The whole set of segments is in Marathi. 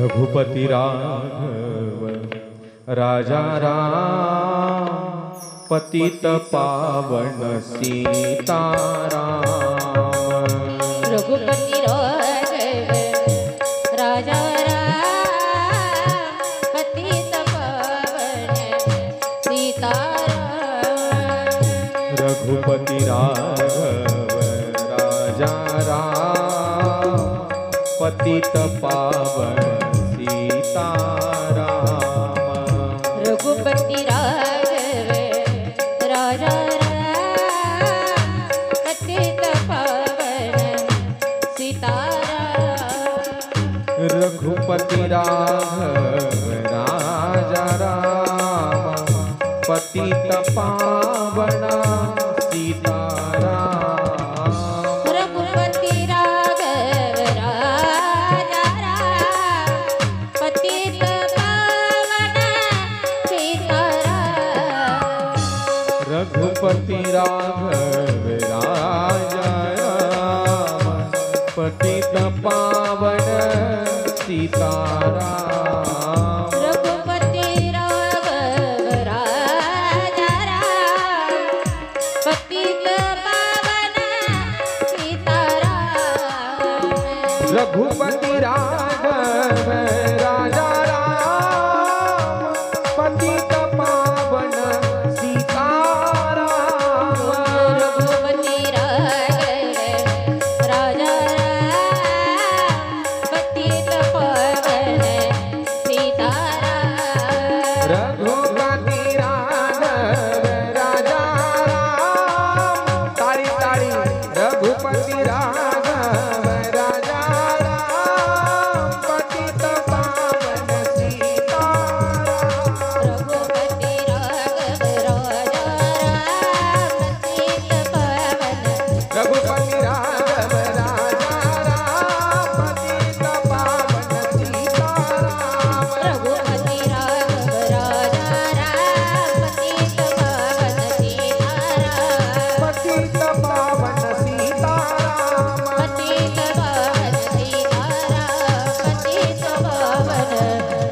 रघुपति राघव राजा राम पतित पावन सीताराम। रघुपति राघव राजा राम पतित पावन सीताराम। रघुपति राघव राजा राम पतित पावन सीताराम। रघुपति राघव राजा राम पतित पावन सीताराम। रघुपति राघव राजा राम पतित पावन सीताराम। रघुपति राघव राजा राम पतित पावन सीताराम। रघुपति राघव राजा राम पतित पावन सीताराम। रघुपति राघव राजा राम पतित पावन सीताराम। रघुपति राघव राजा राम पतित पावन सीताराम। रघुपति राघव राजा राम पतित पावन सीताराम। रघुपति राघव राजा राम तारी तारी रघुपति राघव राजा राम पतित पावन सीताराम। रघुपति राघव राजा राम पतित पावन। रघुपति राघव राजा राम पतित पावन सीताराम। रघुपति राघव राजा राम पतित पावन सीताराम। पतित पावन सीताराम। पतित पावन सीताराम। पतित पावन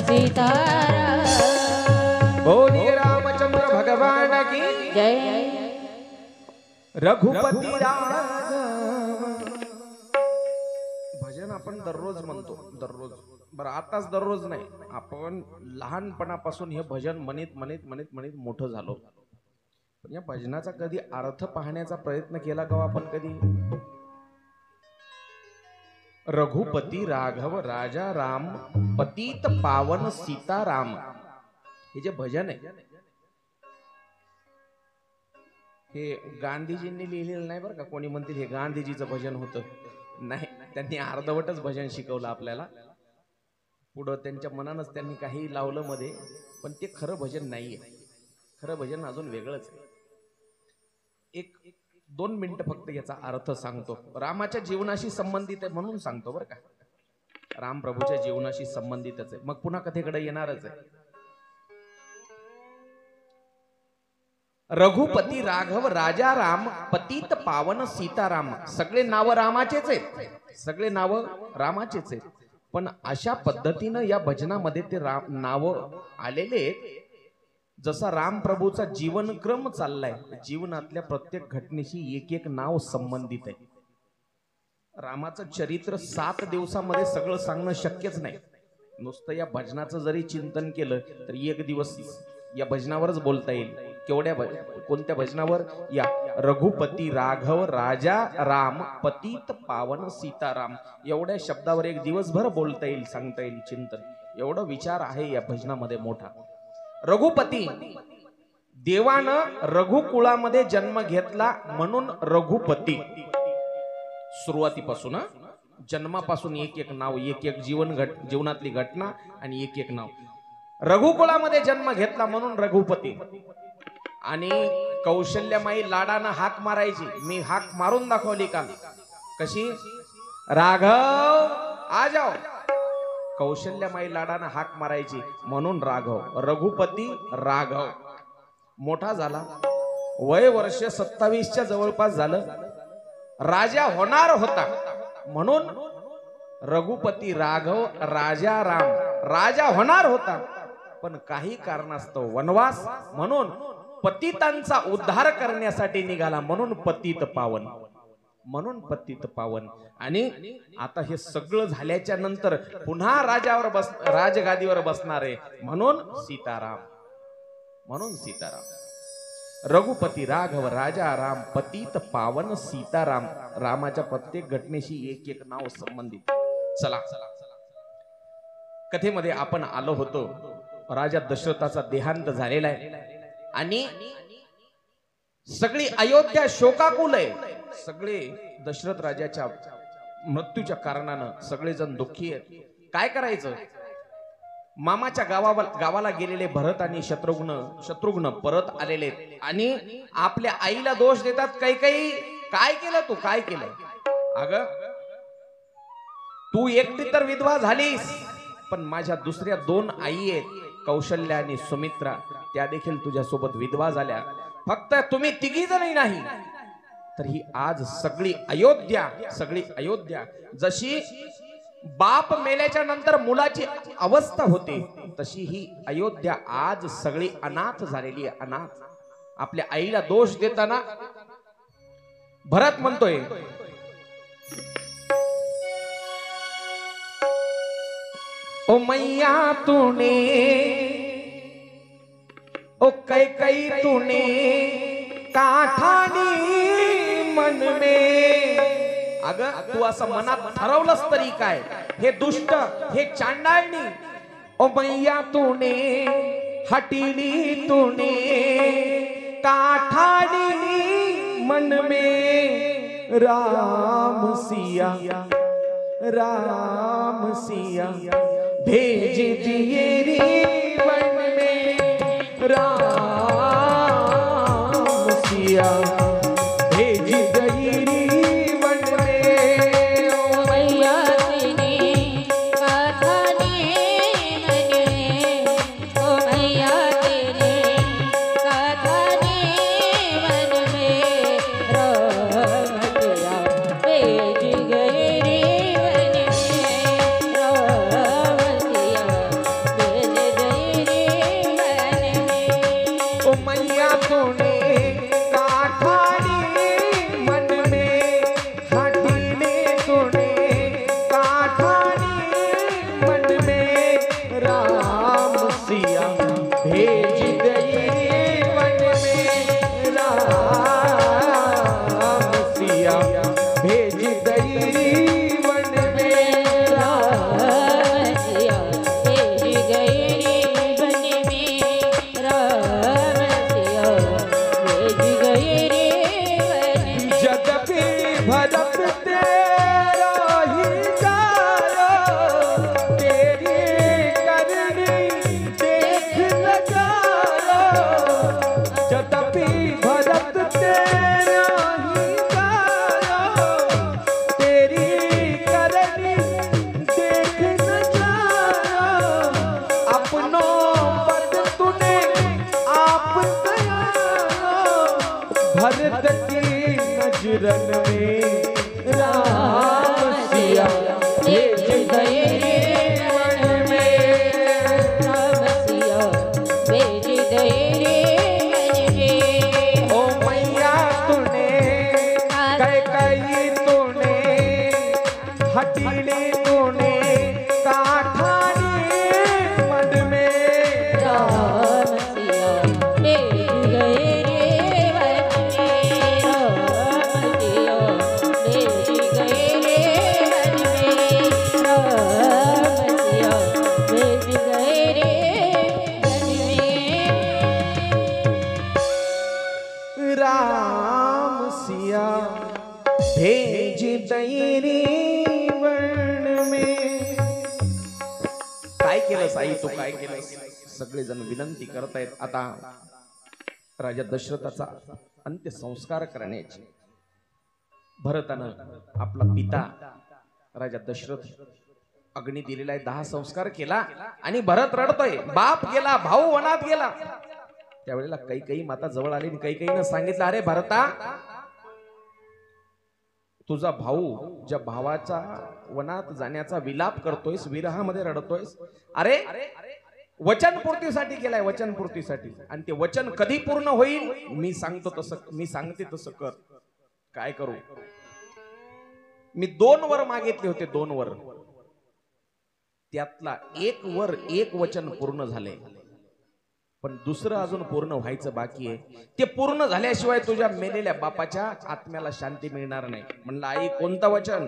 सीताराम। बोलिए रामचंद्र भगवान की जय। रघुपती राघव। भजन आपण दररोज म्हणतो, दररोज. बरं आताच दररोज नाही, आपण लहानपणापासून हे भजन म्हणत म्हणत म्हणत म्हणत मोठं झालो. पण या भजनाचा कधी अर्थ पाहण्याचा प्रयत्न केला का आपण कधी? रघुपती राघव राजा राम पतित पावन सीताराम हे जे भजन आहे हे गांधीजींनी लिहिलेलं नाही बरं का. कोणी म्हणतील हे गांधीजीचं भजन होतं, नाही. त्यांनी अर्धवटच भजन शिकवलं आपल्याला. पुढं त्यांच्या मनानच त्यांनी काही लावलं मध्ये, पण ते खरं भजन नाहीये. खरं भजन अजून वेगळंच आहे. एक 2 मिनिटं फक्त याचा अर्थ सांगतो. रामाच्या जीवनाशी संबंधित आहे म्हणून सांगतो बरं का. राम प्रभूच्या जीवनाशी संबंधितच आहे, मग पुन्हा कथेकडे येणारच आहे. रघुपती राघव राजा राम पतित पावन सीताराम. सगळे नाव रामाचेच आहेत, सगळे नाव रामाचेच आहेत. पण अशा पद्धतीनं या भजनामध्ये ते नाव आलेले आहेत जसा राम प्रभूचा जीवनक्रम चाललाय. जीवनातल्या प्रत्येक घटनेशी एक एक नाव संबंधित आहे. रामाचं चरित्र 7 दिवसामध्ये सगळं सांगणं शक्यच नाही. नुसतं या भजनाचं जरी चिंतन केलं तर 1 दिवस या भजनावरच बोलता येईल. कोणत्या भजनावर? या रघुपती राघव राजा राम पतित पावन सीताराम एवढ्या शब्दावर 1 दिवसभर बोलता येईल, सांगता येईल चिंतन. एवढा विचार आहे या भजनामध्ये मोठा. रघुपती, देवानं रघुकुळामध्ये जन्म घेतला म्हणून रघुपती. सुरुवातीपासून जन्मापासून एक एक नाव, एक एक जीवनातली घटना आणि एक एक नाव. रघुकुळामध्ये जन्म घेतला म्हणून रघुपती. आणि कौशल्यमाई लाडानं हाक मारायची. मी हाक मारून दाखवली काल. कशी? राघव आ जाओ. कौशल्यमाई लाडानं हाक मारायची म्हणून राघव. रघुपती राघव. मोठा झाला, वय वर्ष 27च्या जवळपास झालं. राजा होणार होता म्हणून रघुपती राघव राजा राम राजा होणार होता, पण काही कारणास्तव वनवास म्हणून पतितांचा उद्धार करण्यासाठी निघाला, म्हणून पतित पावन, म्हणून पतित पावन. आणि आता हे सगळं झाल्याच्या नंतर पुन्हा राजगादीवर बसणार आहे, म्हणून सीताराम, म्हणून सीताराम. रघुपती राघव राजा राम पतित पावन सीताराम. रामाच्या प्रत्येक घटनेशी एक एक नाव संबंधित. चला कथेमध्ये आपण आलो होतो, राजा दशरथाचा देहांत झालेला आहे आणि सगळी अयोध्या शोकाकुल आहे. सगळे दशरथ राजाच्या मृत्यूच्या कारणानं सगळेजण दुःखी आहेत. काय करायचं? मामाच्या गावाला गेलेले भरत आणि शत्रुघ्न परत आलेले आणि आपल्या आईला दोष देतात. काही काय केलं तू, काय केलं? अगं तू एकटी तर विधवा झालीस, पण माझ्या दुसऱ्या 2 आई आहेत, कौशल्या आणि सुमित्रा, त्या देखील तुझ्यासोबत विधवा झाल्या. फक्त तुम्ही तिघी जणही नाही, तर ही आज सगळी अयोध्या जशी बाप मेल्याच्या नंतर मुलाची अवस्था होते, तशी ही अयोध्या आज सगळी अनाथ झालेली आहे. अनाथ. आपल्या आईला दोष देताना भरत म्हणतोय, ओ मैया तूने, ओ कई तूने काठानी मन में. अगं तू असं मनात ठरवलंस तरी काय, हे दुष्ट, हे चांडाळणी. ओ मैया तूने हटीली तूने काठानी मन में. राम सिया भेज दिए रे वन में. राम सिया भेज गई रे वन में. ओ मैया तेरे काठाने मन में, ओ मैया तेरे काठाने मन में. राम तेरा भेज गए रे वन में. राम तेरा भेज गए रे वन में. ओ मैया तूने काठानी मन में, हटीले तूने काठानी मन में. राम सिया भेज गई वन में. राम सिया भेज गई वन में. राम सिया भेज गए रे वन में. राम सिया भेज गए रे वन में. जगपी भरत तेरा ही जायो, तेरी करनी देख नजारो. जगपी भरत तेरा ही जायो, तेरी करनी देख नजारो. अपनों पद तूने आप दयालो, भरत की नजरन में. राम सिया भेज गए रे वन में. राम सिया भेज गए रे वन में. ओ मैया तूने कई तूने हटीले तूने काठानी मन में. राम सिया भेज गए रे वन में. राम सिया भेज गए रे वन में. राम सिया भेज गए रे वन में. राम सिया भेज दैरी वर्ण में. काय केलंस आई तू, काय केलंस? सगळेजण विनंती करतायत आता राजा दशरथाचा अंत्यसंस्कार करण्याची. भरतानं आपला पिता राजा दशरथ अग्नी दिलेला आहे, 10 संस्कार केला आणि भरत रडतोय. बाप गेला, भाऊ वनात गेला. त्यावेळेला काही माता जवळ आली आणि काही सांगितलं, अरे भरता तुझा भाऊ ज्या भावाचा वनात जाण्याचा विलाप करतोयस, विरहामध्ये रडतोयस, अरे वचनपूर्तीसाठी केलाय, वचनपूर्तीसाठी. आणि ते वचन कधी पूर्ण होईल मी सांगतो तसं, मी सांगते तसं कर. काय करू? मी 2 वर मागितले होते, 2 वर. त्यातला 1 वर 1 वचन पूर्ण झाले, पण दुसरं अजून पूर्ण व्हायचं बाकी आहे. ते पूर्ण झाल्याशिवाय तुझ्या मेलेल्या बापाच्या आत्म्याला शांती मिळणार नाही. म्हणलं आई कोणतं वचन?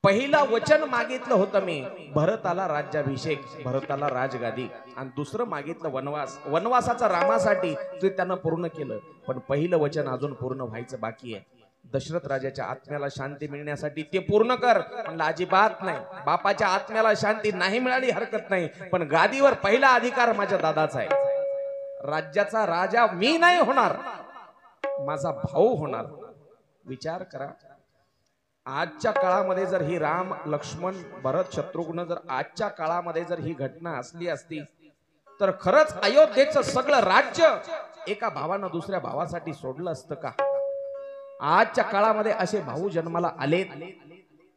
पहिला वचन मागितलं होतं मी, भरताला राज्याभिषेक, भरताला राजगादी. आणि दुसरं मागितलं वनवास, वनवासाचा रामासाठी. ते त्यानं पूर्ण केलं, पण पहिलं वचन अजून पूर्ण व्हायचं बाकी आहे. दशरथ राजाच्या आत्म्याला शांती मिळण्यासाठी ते पूर्ण कर. म्हणलं अजिबात नाही, बापाच्या आत्म्याला शांती नाही मिळाली हरकत नाही, पण गादीवर पहिला अधिकार माझ्या दादाचा आहे. राज्याचा राजा मी नाही होणार, माझा भाऊ होणार. विचार करा, आजच्या काळामध्ये जर ही राम लक्ष्मण भरत शत्रुघ्न जर आजच्या काळामध्ये जर ही घटना असली असती, तर खरंच अयोध्येचं सगळं राज्य एका भावानं दुसऱ्या भावासाठी सोडलं असतं का? आजच्या काळामध्ये असे भाऊ जन्माला आलेत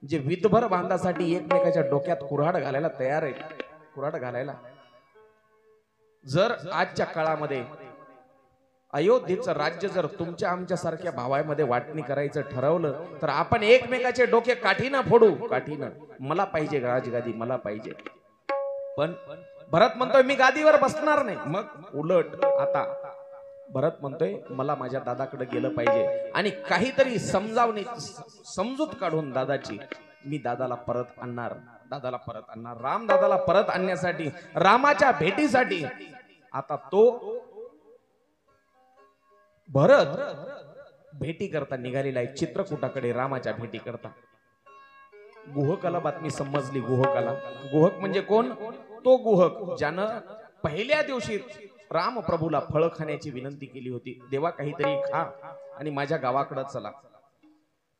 जे विधभर बांधासाठी एकमेकाच्या डोक्यात कुऱ्हाड घालायला तयार आहेत, कुऱ्हाड घालायला. जर आजच्या काळामध्ये अयोध्येचं राज्य जर तुमच्या आमच्या सारख्या भावामध्ये वाटणी करायचं ठरवलं, तर आपण एकमेकाचे डोके काठीनं फोडू, काठीनं. मला पाहिजे राजगादी, मला पाहिजे. पण भरत म्हणतोय मी गादीवर बसणार नाही. मग उलट आता भरत म्हणतोय मला माझ्या दादाकडे गेलं पाहिजे, आणि काहीतरी समजावणी समजूत काढून दादाची मी दादाला परत आणणार, दादाला परत आणणार. राम दादाला परत आणण्यासाठी, रामाच्या भेटीसाठी आता तो भरत भेटी करता निघालेला आहे चित्रकूटाकडे, रामाच्या भेटी करता. गुहकाला बातमी समजली. गुहकाला, गुहक म्हणजे कोण? तो गुहक ज्यानं पहिल्या दिवशी राम प्रभूला फळ खाण्याची विनंती केली होती, देवा काहीतरी खा आणि माझ्या गावाकडे चला.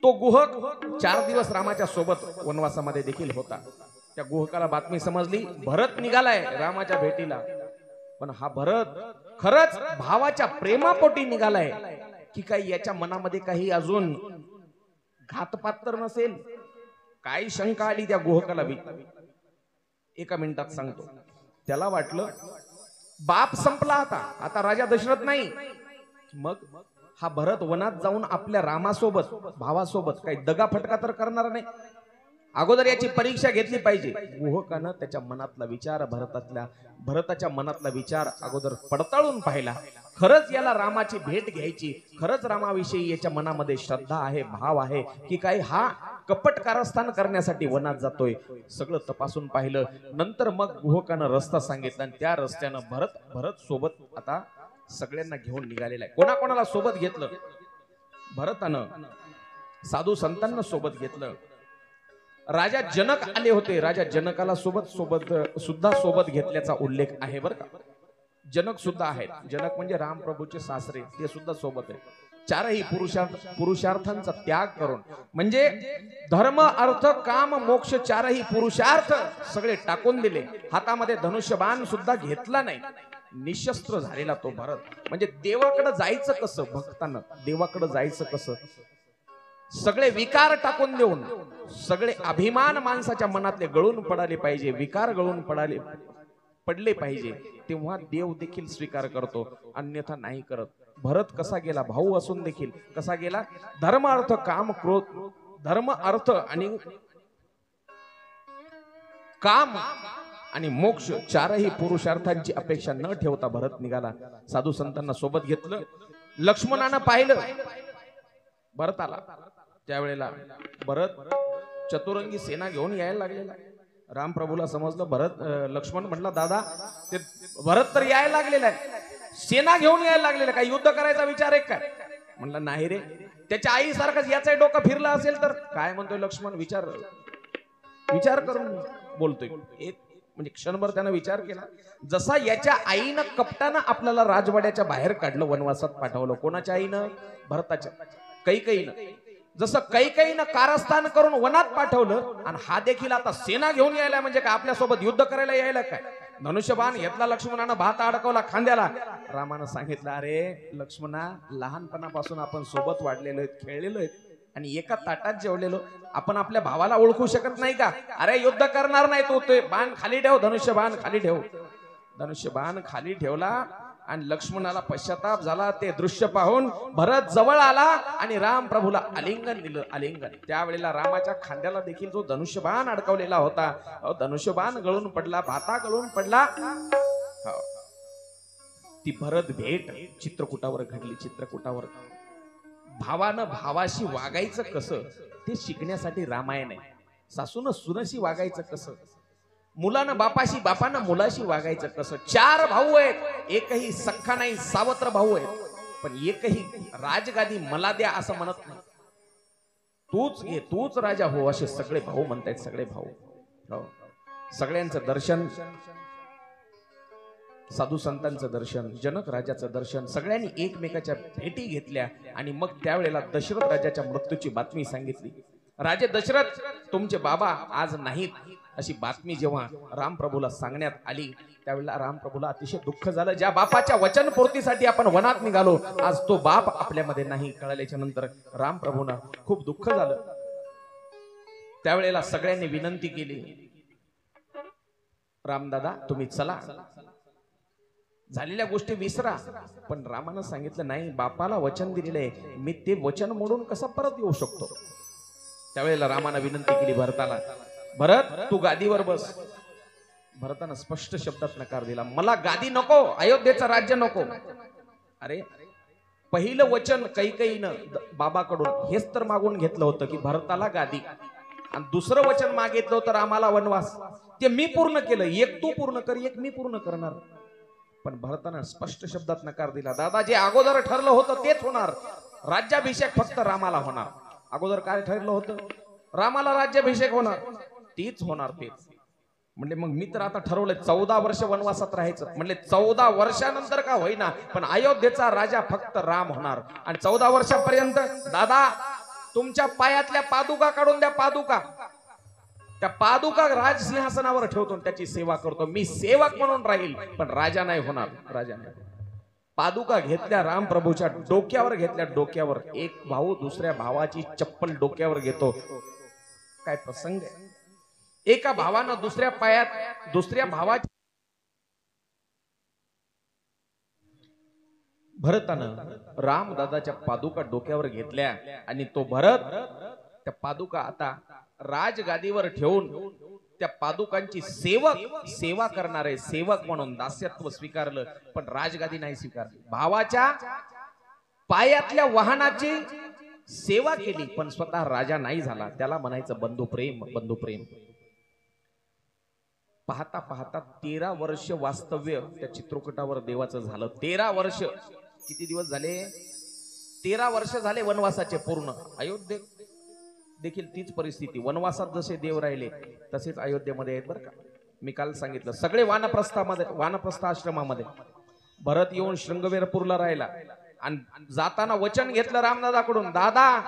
तो गुहक 4 दिवस रामाच्या सोबत वनवासामध्ये देखील होता. त्या गुहकाला बातमी समजली, भरत निघालाय रामाच्या भेटीला. पण हा भरत खरंच भावाच्या प्रेमापोटी निघालाय की काही याच्या मनामध्ये काही अजून घातपात तर नसेल? काय शंका आली त्या गुहकाला? एका मिनिटात सांगतो. त्याला वाटलं बाप संपला, आता राजा दशरथ नाही. मग हा भरत वनात जाऊन आपल्या रामासोबत, भावासोबत काही दगाफटका तर करणार नाही. अगोदर याची परीक्षा घेतली पाहिजे. गुहकानं त्याच्या मनातला विचार, भरताच्या मनातला विचार अगोदर पडताळून पाहिला. खरंच याला रामाची भेट घ्यायची, खरंच रामाविषयी याच्या मनामध्ये श्रद्धा आहे, भाव आहे, की काही हा कपट कारस्थान करण्यासाठी वनात जातोय. सगळं तपासून पाहिलं. नंतर मग गुहकानं रस्ता सांगितला, आणि त्या रस्त्यानं भरत सोबत आता सगळ्यांना घेऊन निघालेला आहे. कोणाकोणाला सोबत घेतलं? भरतानं साधू संतांना सोबत घेतलं. राजा जनक आले होते, राजा जनकाला सुद्धा सोबत घेतल्याचा उल्लेख आहे बरं का. जनक सुद्धा आहेत. जनक म्हणजे रामप्रभूचे सासरे, ते सुद्धा सोबत आहे. 4ही पुरुषार्थांचा त्याग करून, म्हणजे धर्म अर्थ काम मोक्ष 4ही पुरुषार्थ सगळे टाकून दिले. हातामध्ये धनुष्यबाण सुद्धा घेतला नाही. निशस्त्र झालेला तो भरत. म्हणजे देवाकडे जायचं कसं? भक्तानं देवाकडे जायचं कसं? सगळे विकार टाकून देऊन, सगळे अभिमान माणसाच्या मनातले गळून पडाले पाहिजे, विकार गळून पडले पाहिजे, तेव्हा देव देखील स्वीकार करतो, अन्यथा नाही करत. भरत कसा गेला? भाऊ असून देखील कसा गेला? धर्म अर्थ काम क्रोध, धर्म अर्थ आणि काम आणि मोक्ष 4ही पुरुषार्थांची अपेक्षा न ठेवता भरत निघाला. साधू संतांना सोबत घेतलं. लक्ष्मणानं पाहिलं भरताला. त्यावेळेला भरत चतुरंगी सेना घेऊन यायला लागलेला. रामप्रभूला समजलं, लक्ष्मण म्हटला दादा ते भरत तर यायला लागलेला आहे, सेना घेऊन यायला लागलेला, काय युद्ध करायचा विचार आहे काय? म्हणलं नाही रे, त्याच्या आई सारखंच याचा डोकं फिरला असेल तर. काय म्हणतोय लक्ष्मण? विचार करून बोलतोय. एक म्हणजे क्षणभर त्यानं विचार केला. जसा याच्या आईनं कपटानं आपल्याला राजवाड्याच्या बाहेर काढलं, वनवासात पाठवलं. कोणाच्या आईनं? भरताच्या. कैकेयीनं. जसं कैकेयीनं कारस्थान करून वनात पाठवलं, आणि हा देखील आता सेना घेऊन यायला, म्हणजे काय आपल्यासोबत युद्ध करायला यायला काय? धनुष्यबाण घेतला लक्ष्मणानं, भात अडकवला खांद्याला. रामानं सांगितलं, अरे लक्ष्मणा, लहानपणापासून आपण सोबत वाढलेलो आहेत, खेळलेलो आहेत आणि एका ताटात जेवलेलो, आपण आपल्या भावाला ओळखू शकत नाही का? अरे युद्ध करणार नाही तू, ते बाण खाली ठेव, धनुष्यबाण खाली ठेव. धनुष्यबाण खाली ठेवला आणि लक्ष्मणाला पश्चाताप झाला. ते दृश्य पाहून भरत जवळ आला आणि राम प्रभूला आलिंगन दिलं, आलिंगन. त्यावेळेला रामाच्या खांद्याला देखील जो धनुष्यबाण अडकवलेला होता, धनुष्यबाण गळून पडला, भाता गळून पडला. ती भरत भेट चित्रकूटावर घडली. चित्रकूटावर भावानं भावाशी वागायचं कसं ते शिकण्यासाठी रामायण आहे. सासूनं सुनशी वागायचं कसं, मुलानं बापाशी, बापानं मुलाशी वागायचं कसं. 4 भाऊ आहेत, एकही सख्खा नाही, सावत्र भाऊ आहेत, पण एकही राजगादी मला द्या असं म्हणत नाही. तूच घे, तूच राजा हो, असे सगळे भाऊ म्हणतायत. सगळे भाऊ, सगळ्यांचं दर्शन, साधू संतांचं दर्शन, जनक राजाचं दर्शन, सगळ्यांनी एकमेकाच्या भेटी घेतल्या. आणि मग त्यावेळेला दशरथ राजाच्या मृत्यूची बातमी सांगितली. राजे दशरथ, तुमचे बाबा आज नाहीत, अशी बातमी जेव्हा रामप्रभूला सांगण्यात आली, त्यावेळेला रामप्रभूला अतिशय दुःख झालं. ज्या बापाच्या वचनपूर्तीसाठी आपण वनात निघालो, आज तो बाप आपल्यामध्ये नाही, कळल्याच्या नंतर रामप्रभूंना खूप दुःख झालं. त्यावेळेला सगळ्यांनी विनंती केली, रामदादा तुम्ही चला, झालेल्या गोष्टी विसरा. पण रामानं सांगितलं, नाही, बापाला वचन दिलेले, मी ते वचन मोडून कसं परत येऊ शकतो. त्यावेळेला रामानं विनंती केली भरताला, भरत तू गादीवर बस. भरतानं स्पष्ट शब्दात नकार दिला, मला गादी नको, अयोध्येचं राज्य नको. अरे पहिलं वचन कैकेयीनं बाबाकडून हेच तर मागून घेतलं होतं की भरताला गादी, आणि दुसरं वचन मागितलं होतं रामाला वनवास. ते मी पूर्ण केलं, एक तू पूर्ण कर, एक मी पूर्ण करणार. पण भरतानं स्पष्ट शब्दात नकार दिला, दादा जे अगोदर ठरलं होतं तेच होणार, राज्याभिषेक फक्त रामाला होणार. अगोदर काय ठरलं होतं, रामाला राज्याभिषेक होणार, तीच होणार, तेच. म्हणजे मग मी तर आता ठरवलंय 14 वर्ष वनवासात राहायचं. म्हणजे 14 वर्षानंतर का होईना, पण अयोध्येचा राजा फक्त राम होणार. आणि 14 वर्षापर्यंत दादा तुमच्या पायातल्या पादुका काढून द्या, पादुका, त्या पादुका राजसिंहासनावर ठेवतो, त्याची सेवा करतो, मी सेवक म्हणून राहील, पण राजा नाही होणार, राजा नाही. पादुका घेतल्या, रामप्रभूच्या डोक्यावर घेतल्या, डोक्यावर. एक भाऊ दुसऱ्या भावाची चप्पल डोक्यावर घेतो, काय प्रसंग आहे. एका भावानं दुसऱ्या पायात दुसऱ्या भावाची, भरतानं रामदादाच्या पादुका डोक्यावर घेतल्या आणि तो भरत त्या पादुका आता राजगादीवर ठेवून त्या पादुकांची सेवा करणारे सेवक म्हणून दास्यत्व स्वीकारलं, पण राजगादी नाही स्वीकारली. भावाच्या पायातल्या वाहनाची सेवा केली, पण स्वतः राजा नाही झाला. त्याला म्हणायचं बंधुप्रेम, बंधुप्रेम. पाहता पाहता 13 वर्ष वास्तव्य त्या चित्रकूटावर देवाचं झालं. 13 वर्ष. किती दिवस झाले? 13 वर्ष झाले वनवासाचे पूर्ण. अयोध्ये देखील तीच परिस्थिती. वनवासात जसे देव राहिले तसेच अयोध्येमध्ये आहेत बरं का. मी काल सांगितलं, सगळे वानप्रस्थामध्ये, वानप्रस्थ आश्रमामध्ये. भरत येऊन शृंगवेरपूरला राहिला आणि जाताना वचन घेतलं रामदादाकडून, दादा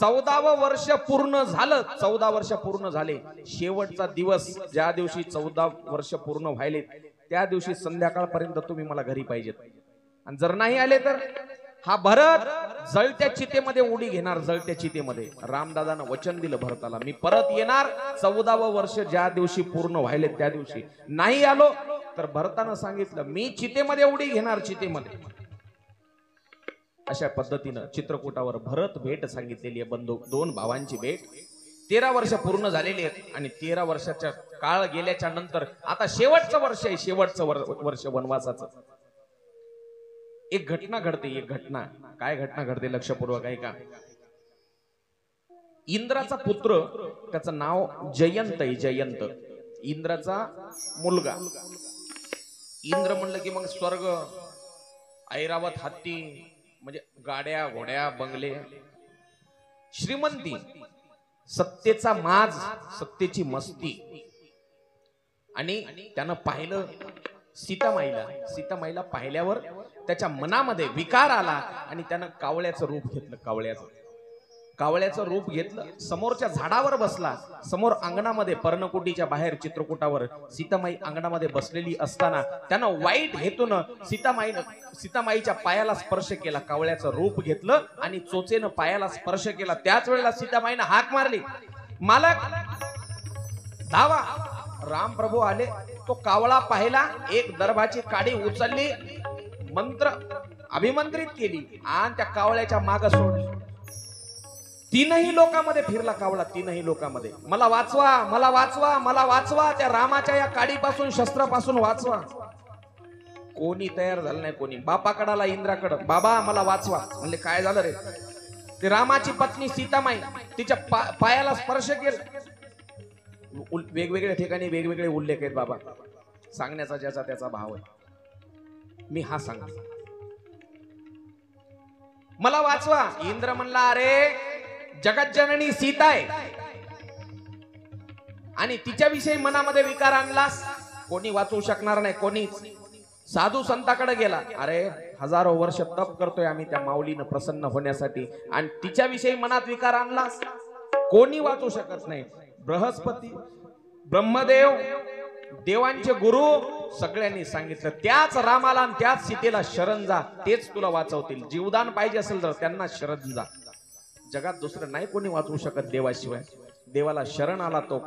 14वं वर्ष पूर्ण झालं, 14 वर्ष पूर्ण झाले. शेवटचा दिवस ज्या दिवशी 14 वर्ष पूर्ण व्हायले त्या दिवशी संध्याकाळपर्यंत तुम्ही मला घरी पाहिजेत. आणि जर नाही आले तर हा भरत जळत्या चितेमध्ये उडी घेणार, जळत्या चितेमध्ये. रामदादानं वचन दिलं भरताला, मी परत येणार 14वं वर्ष ज्या दिवशी पूर्ण व्हायले त्या दिवशी. नाही आलो तर भरतानं सांगितलं, मी चितेमध्ये उडी घेणार, चितेमध्ये. अशा पद्धतीनं चित्रकूटावर भरत भेट सांगितलेली आहे. बंधू, 2 भावांची भेट. 13 वर्ष पूर्ण झालेली आहेत आणि 13 वर्षाच्या काळ गेल्याच्या नंतर आता शेवटचं वर्ष आहे, शेवटचं वर्ष वनवासाचं. एक घटना घडते, एक घटना. काय घटना घडते लक्षपूर्वक ऐका. इंद्राचा पुत्र, त्याचं नाव जयंत आहे, जयंत. इंद्राचा मुलगा. इंद्र म्हणलं की मग स्वर्ग, ऐरावत हत्ती, म्हणजे गाड्या घोड्या बंगले, श्रीमंती, सत्तेचा माज, सत्तेची मस्ती. आणि त्यानं पाहिलं सीतामाईला. सीतामाईला पाहिल्यावर त्याच्या मनामध्ये विकार आला आणि त्यानं कावळ्याचं रूप घेतलं. कावळ्याचं. कावळ्याचं रूप घेतलं, समोरच्या झाडावर बसला. समोर अंगणामध्ये पर्णकुटीच्या बाहेर चित्रकूटावर सीतामाई अंगणामध्ये बसलेली असताना त्यानं वाईट हेतून सीतामाईच्या पायाला स्पर्श केला. कावळ्याचं रूप घेतलं आणि चोचेनं पायाला स्पर्श केला. त्याच वेळेला सीतामाईनं हाक मारली, मालक धावा. राम प्रभू आले. तो कावळा पाहिला, एक दर्भाची काडी उचलली, मंत्र अभिमंत्रित केली आणि त्या कावळ्याच्या माग सोडली. तीनही लोकांमध्ये फिरला कावळा, तीनही लोकांमध्ये, मला वाचवा, मला वाचवा, मला वाचवा, त्या रामाच्या या काडीपासून, शस्त्रापासून वाचवा. कोणी तयार झालं नाही. कोणी बापाकडाला, इंद्राकडं, बाबा मला वाचवा. म्हणले काय झालं रे? ते रामाची पत्नी सीतामाई तिच्या पायाला स्पर्श केला. वेगवेगळ्या ठिकाणी वेगवेगळे उल्लेख आहेत बाबा, सांगण्याचा ज्याचा त्याचा भाव आहे. मी हा सांग, मला वाचवा. इंद्र म्हणला, अरे जगज्जननी सीता आहे आणि तिच्याविषयी मनामध्ये विकार आणलास, कोणी वाचवू शकणार नाही. कोणीच. साधू संताकडे गेला, अरे हजारो वर्ष तप करतोय आम्ही त्या माऊलीनं प्रसन्न होण्यासाठी आणि तिच्याविषयी मनात विकार आणलास, कोणी वाचू शकत नाही. बृहस्पती, ब्रह्मदेव, देवांचे गुरु सगळ्यांनी सांगितलं, त्याच रामाला आणि त्याच सीतेला शरण जा, तेच तुला वाचवतील. जीवदान पाहिजे असेल तर त्यांना शरण जा. जगात दुसरं नाही कोणी वाचवू शकत देवाशिवाय. देवाला शरण आला तो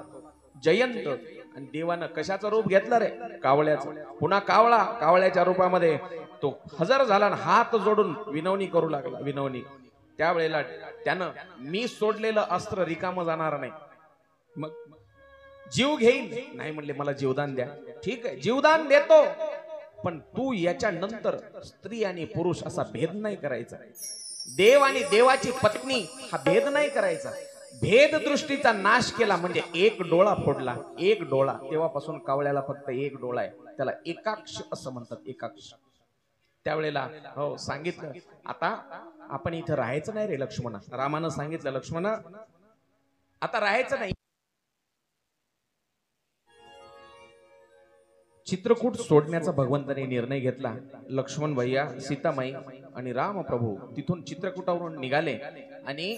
जयंत, आणि देवानं कशाचं रूप घेतलं रे? कावळ्याचं. पुन्हा कावळा, कावळ्याच्या रूपामध्ये तो हजर झाला आणि हात जोडून विनवणी करू लागला. विनवणी. त्यावेळेला त्यानं, मी सोडलेलं अस्त्र रिकामं जाणार नाही, मग जीव घेईल. नाही म्हणले, मला जीवदान द्या. ठीक आहे, जीवदान देतो, पण तू याच्या नंतर स्त्री आणि पुरुष असा भेद नाही करायचा. देव आणि देवाची पत्नी हा भेद नाही करायचा. भेद दृष्टीचा नाश केला म्हणजे एक डोळा फोडला. एक डोळा. तेव्हापासून कावळ्याला फक्त एक डोळा आहे. त्याला एकाक्ष असं म्हणतात, एकाक्ष. त्यावेळेला हो सांगितलं, आता आपण इथं राहायचं नाही रे लक्ष्मणा. रामानं सांगितलं, लक्ष्मणा आता राहायचं नाही. चित्रकूट सोडण्याचा भगवंताने निर्णय घेतला. लक्ष्मण भैया, सीतामाई आणि रामप्रभू तिथून चित्रकूटावरून निघाले आणि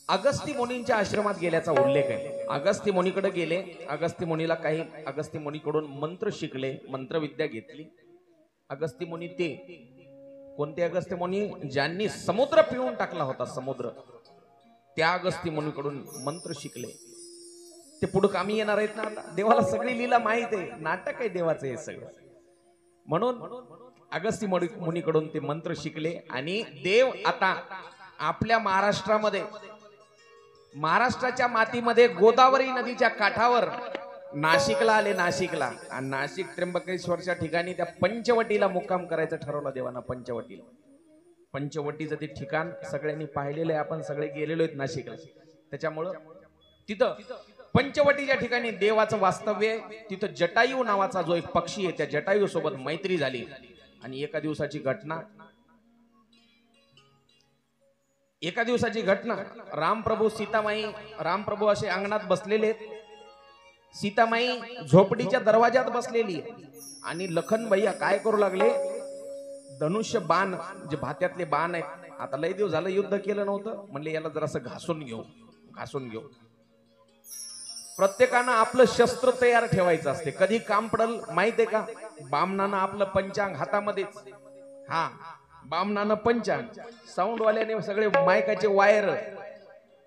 अगस्ती मुनींच्या आश्रमात गेल्याचा उल्लेख आहे. अगस्ती मुनीकडे गेले. अगस्ती मुनीला काही अगस्ती मुनीकडून मंत्र शिकले, मंत्रविद्या घेतली. अगस्ती मुनी ते कोणते अगस्ती मुनी? ज्यांनी समुद्र पिळून टाकला होता, समुद्र. त्या अगस्ती मुनीकडून मंत्र शिकले. ते पुढे कामी येणार आहेत ना. देवाला सगळी लीला माहित आहे, नाटक आहे देवाचं हे सगळं. म्हणून अगस्ती मुनीकडून ते मंत्र शिकले आणि देव आता आपल्या महाराष्ट्रामध्ये, महाराष्ट्राच्या मातीमध्ये गोदावरी नदीच्या काठावर नाशिकला आले. नाशिकला आणि नाशिक त्र्यंबकेश्वरच्या ठिकाणी त्या पंचवटीला मुक्काम करायचं ठरवलं देवानं. पंचवटीला. पंचवटीचं ते ठिकाण सगळ्यांनी पाहिलेलं आहे, आपण सगळे गेलेलो आहेत नाशिकला. त्याच्यामुळं तिथं पंचवटीच्या ठिकाणी देवाचं वास्तव्य आहे. तिथं जटायू नावाचा जो एक पक्षी आहे, त्या जटायू सोबत मैत्री झाली. आणि एका दिवसाची घटना, रामप्रभू, सीतामाई, रामप्रभू असे अंगणात बसलेले आहेत. सीतामाई झोपडीच्या दरवाजात बसलेली आहे आणि लखन भैया काय करू लागले? धनुष्य बाण, जे भात्यातले बाण आहेत, आता लय दिवस झालं युद्ध केलं नव्हतं, म्हणले याला जरासं घासून घेऊ. प्रत्येकानं आपलं शस्त्र तयार ठेवायचं असते, कधी काम पडल माहितीये का? बामणानं आपलं पंचांग हातामध्येच. हा, बामणानं पंचांग, साऊंडवाल्याने सगळे मायकाचे वायर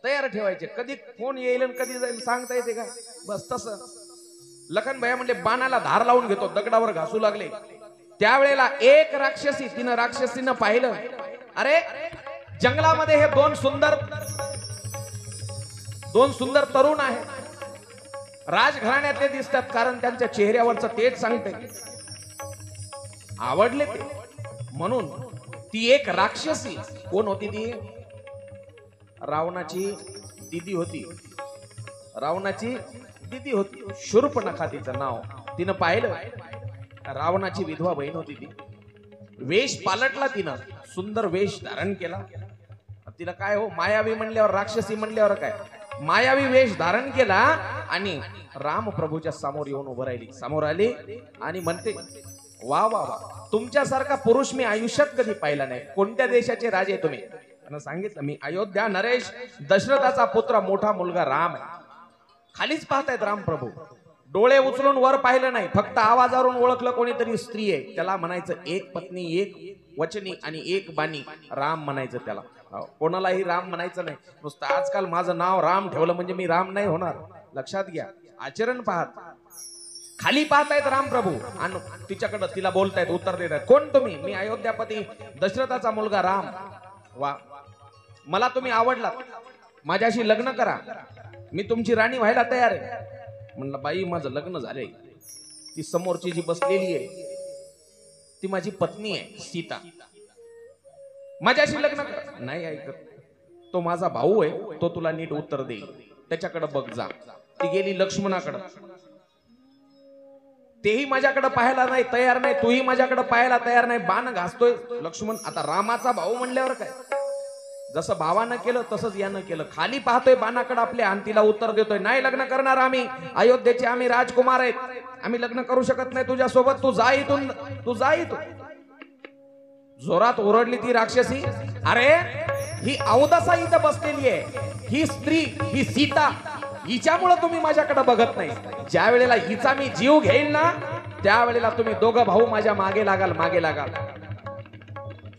तयार ठेवायचे, कधी कोण येईल आणि कधी जाईल सांगता येते का? बस तसं लखन भैया म्हणले बाणाला धार लावून घेतो, दगडावर घासू लागले. त्यावेळेला एक राक्षसी, राक्षसीनं पाहिलं, अरे जंगलामध्ये हे दोन सुंदर तरुण आहेत, राजघराण्यातले दिसतात, कारण त्यांच्या चेहऱ्यावरचं तेज सांगते. आवडले ते, म्हणून ती एक राक्षसी, कोण होती ती? रावणाची दिदी होती. शूर्पणखा तिचं नाव. तिनं पाहिलं, रावणाची विधवा बहीण होती ती. वेश पालटला तिनं, सुंदर वेश धारण केला. तिला काय हो, मायावी म्हणल्यावर, राक्षसी म्हणल्यावर काय, मायावी वेश धारण केला आणि रामप्रभूच्या समोर येऊन उभं राहिली. समोर आली आणि म्हणते, वा वा वा, तुमच्यासारखा पुरुष मी आयुष्यात कधी पाहिला नाही. कोणत्या देशाचे राजे तुम्ही? त्यानं सांगितलं मी अयोध्या नरेश दशरथाचा पुत्र मोठा मुलगा राम आहे. खालीच पाहतायत राम प्रभू, डोळे उचलून वर पाहिलं नाही, फक्त आवाजावरून ओळखलं कोणीतरी स्त्री आहे. त्याला म्हणायचं एक पत्नी एक वचनी आणि एक बाणी राम म्हणायचं त्याला. कोणालाही राम म्हणायचं नाही. नुसतं आजकाल माझं नाव राम ठेवलं म्हणजे मी राम नाही होणार. लक्षात घ्या, आचरण पाहत. खाली पाहतायत राम प्रभू आणि तिच्याकडे तिला बोलतायत, उत्तर देत आहेत. कोण तुम्ही? मी अयोध्यापती दशरथाचा मुलगा राम. वा, मला तुम्ही आवडलात, माझ्याशी लग्न करा, मी तुमची राणी व्हायला तयार आहे. म्हणलं बाई माझं लग्न झालंय, ती समोरची जी बसलेली आहे ती माझी पत्नी आहे सीता, माझ्याशी लग्न कर. नाही ऐकत. तो माझा भाऊ आहे, तो तुला नीट उत्तर देईल, त्याच्याकडे बघ जा. ती गेली लक्ष्मणाकडे, तेही माझ्याकडे पाहायला नाही तयार नाही, तूही माझ्याकडे पाहायला तयार नाही. बाण घासतोय लक्ष्मण. आता रामाचा भाऊ म्हणल्यावर काय, जसं भावानं केलं तसंच यानं केलं. खाली पाहतोय बाणाकडे आपल्या आणि तिला उत्तर देतोय नाही लग्न करणार आम्ही, अयोध्येचे आम्ही राजकुमार आहेत, आम्ही लग्न करू शकत नाही तुझ्या सोबत, तू जा इथून, तू जा इथून. जोरात ओरडली ती राक्षसी. अरे ही अवदसा इथं बसलेली आहे, ही स्त्री, ही सीता, हिच्यामुळे तुम्ही माझ्याकडे बघत नाही. ज्या वेळेला हिचा मी जीव घेईल ना त्यावेळेला तुम्ही दोघं भाऊ माझ्या मागे लागाल, मागे लागाल.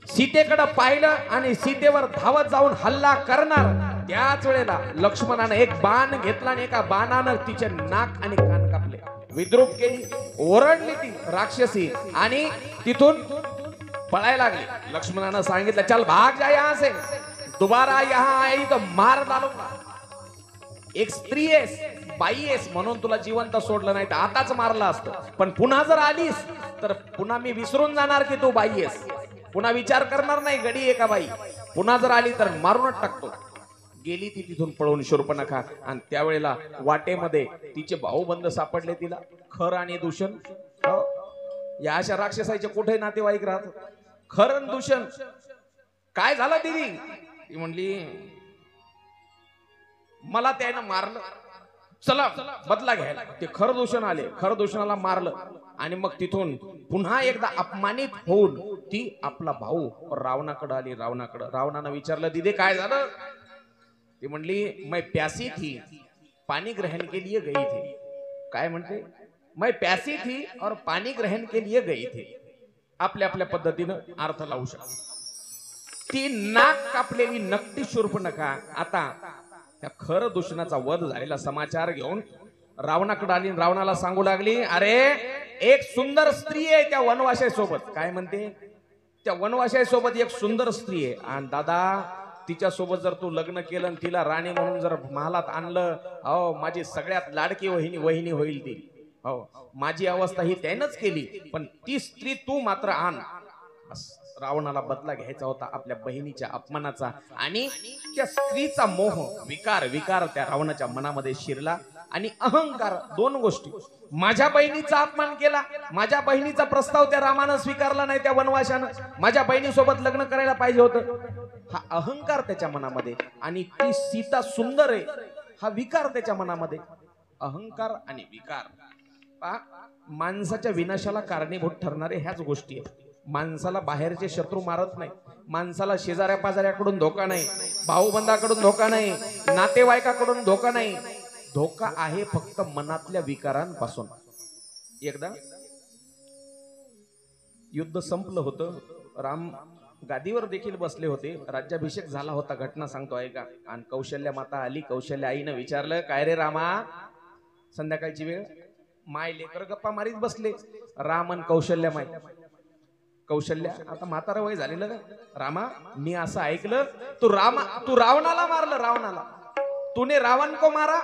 सीतेकडे पाहिलं आणि सीतेवर धावत जाऊन हल्ला करणार त्याच वेळेला लक्ष्मणाने एक बाण घेतला आणि एका बाणानं तिचे नाक आणि कान कापले, विद्रूप केली. ओरडली ती राक्षसी आणि तिथून पळायला लागली. लक्ष्मणानं सांगितलं चल भाग जा यहां से, दोबारा यहां आई तो मार डालूंगा. एक स्त्री आहेस, बाई आहेस म्हणून तुला जिवंत सोडलं नाही तर आताच मारलं असतं, पण पुन्हा जर आलीस तर पुन्हा मी विसरून जाणार की तू बाई आहेस, पुन्हा विचार करणार नाही गडी आहे का बाई. पुन्हा जर आली तर मारूनच टाकतो. गेली ती तिथून पळून शूर्पणखा. आणि त्यावेळेला वाटेमध्ये तिचे भाऊबंद सापडले तिला, खर आणि दूषण. या अशा राक्षसाचे कुठे नातेवाईक राहत, खर आणि दूषण. काय झालं दिदी? ती म्हणली मला त्यानं मारलं, चला बदला घ्यायला. ते खर दूषण आले, खर दूषणाला मारलं आणि मग तिथून पुन्हा एकदा अपमानित होऊन ती आपला भाऊ रावणाकडे आली. रावणानं विचारलं दीदी काय झालं? ती म्हणली मैं प्यासी थी, पानी ग्रहण के लिए गई थी. काय म्हणते? मैं प्यासी थी और पानी ग्रहण के लिए गई थी. आपल्या आपल्या पद्धतीनं अर्थ लावू शकतो. ती नाक कापलेली नकटी शूर्पणखा आता त्या खर दूषणाचा वध झालेला समाचार घेऊन रावणाकडे आली. रावणाला सांगू लागली अरे एक सुंदर स्त्री आहे त्या वनवासाई सोबत. काय म्हणते? त्या वनवासाई सोबत एक सुंदर स्त्री आहे आणि दादा तिच्या सोबत जर तू लग्न केलं आणि तिला राणी म्हणून जर महालात आणलं, अहो माझी सगळ्यात लाडकी वहिनी होईल ती. हो माझी अवस्था ही त्यानंच केली, पण ती स्त्री तू मात्र आण. रावणाला बदला घ्यायचा होता आपल्या बहिणीच्या अपमानाचा आणि त्या स्त्रीचा मोह विकार त्या रावणाच्या मनामध्ये शिरला आणि अहंकार. दोन गोष्टी, माझ्या बहिणीचा अपमान केला, माझ्या बहिणीचा प्रस्ताव त्या रामानं स्वीकारला नाही, त्या वनवाशानं माझ्या बहिणीसोबत लग्न करायला पाहिजे होतं, हा अहंकार त्याच्या मनामध्ये. आणि ती सीता सुंदर आहे हा विकार त्याच्या मनामध्ये. अहंकार आणि विकार माणसाच्या विनाशाला कारणीभूत ठरणारे ह्याच गोष्टी आहेत. माणसाला बाहेरचे शत्रू मारत नाही, माणसाला शेजाऱ्या पाजाऱ्याकडून धोका नाही, भाऊबंदाकडून धोका नाही, नातेवाईकाकडून धोका नाही. धोका आहे फक्त मनातल्या विकारांपासून. एकदा युद्ध संपलं होतं, राम गादीवर देखील बसले होते, राज्याभिषेक झाला होता. घटना सांगतो ऐका. आणि कौशल्या माता आली. कौशल्या आईनं विचारलं काय रे रामा, संध्याकाळची वेळ, माय लेकर गप्पा मारीत बसले. रामन कौशल्या माय. कौशल्या आता म्हातारा वय झालेलं का? रामा मी असं ऐकलं तू रावणाला मारलं, रावणाला तूने रावण को मारा.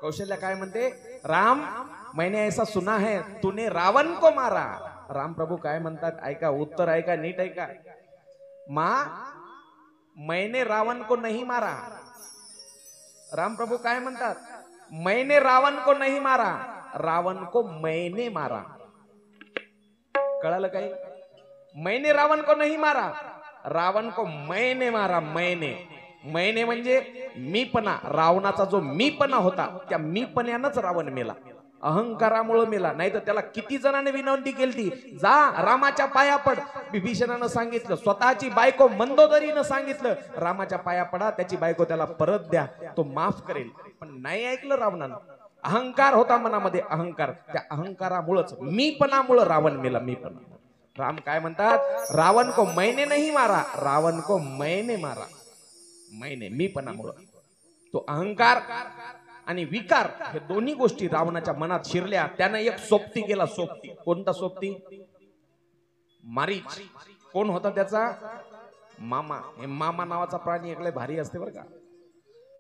कौशल्या काय म्हणते? राम मैंने ऐसा सुना है तूने रावण को मारा. राम प्रभू काय म्हणतात ऐका, उत्तर ऐका, नीट ऐका. मां मैंने रावण को नहीं मारा. राम प्रभू काय म्हणतात? मैंने रावण को नहीं मारा, रावण को मैंने मारा. कळालं काय? मैंने रावण को नहीं मारा, रावण को मैंने मारा. मैंने म्हणजे मीपणा. रावणाचा जो मीपणा होता त्या मीपण्यानंच रावण मेला. अहंकारामुळे मेला. नाही तर त्याला किती जणांनी विनंती केली, जा रामाच्या पाया पड. विभीषणानं सांगितलं, स्वतःची बायको मंदोदरीनं सांगितलं, रामाच्या पाया पडा, त्याची बायको त्याला परत द्या, तो माफ करेल. पण नाही ऐकलं रावणानं. अहंकार होता मनामध्ये, अहंकार. त्या अहंकारामुळेच, मीपणामुळे रावण मेला. मीपणा. राम काय म्हणतात, रावण को मैंने नहीं मारा, रावण को मैंने मारा. मैंने, मीपणामुळे. तो अहंकार आणि विकार हे दोन्ही गोष्टी रावणाच्या मनात शिरल्या. त्यानं एक सोबती केला. सोबती. कोणता सोबती? मारीच. कोण होता त्याचा? मामा. हे मामा नावाचा प्राणी एक लय भारी असते बरं का.